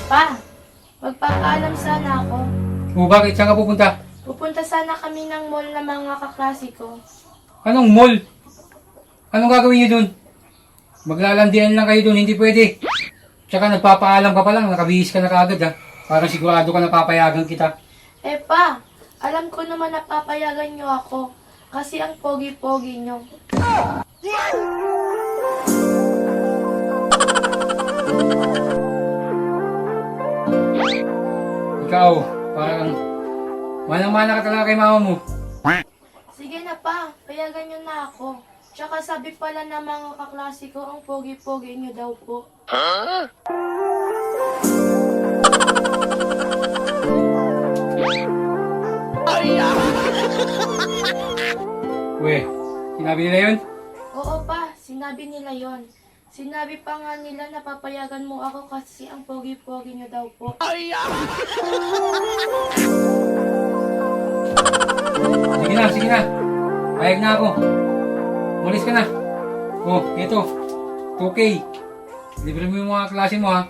Pa, magpapaalam sana ako. O bakit? Saan ka pupunta? Pupunta sana kami ng mall na mga kaklase ko. Anong mall? Anong gagawin niyo dun? Maglalandian lang kayo dun, hindi pwede. Tsaka nagpapaalam ka pa lang, nakabihis ka na kaagad ha. Parang sigurado ka na papayagan kita. Eh pa, alam ko naman na papayagan nyo ako. Kasi ang pogi-pogi nyo. Ikaw, parang manang-mana ka talaga kay mama mo. Sige na pa, payagan nyo na ako. Tsaka sabi pala ng mga kaklase ko, ang pogi-pogi nyo daw po. We, sinabi nila yun? Oo pa, sinabi nila yon. Sinabi pa nga nila na papayagan mo ako kasi ang pogi-pogi nyo daw po. Sige na. Payag na ako. Umalis ka na. Oh, ito. 2K. Libre mo yung mga klase mo ha.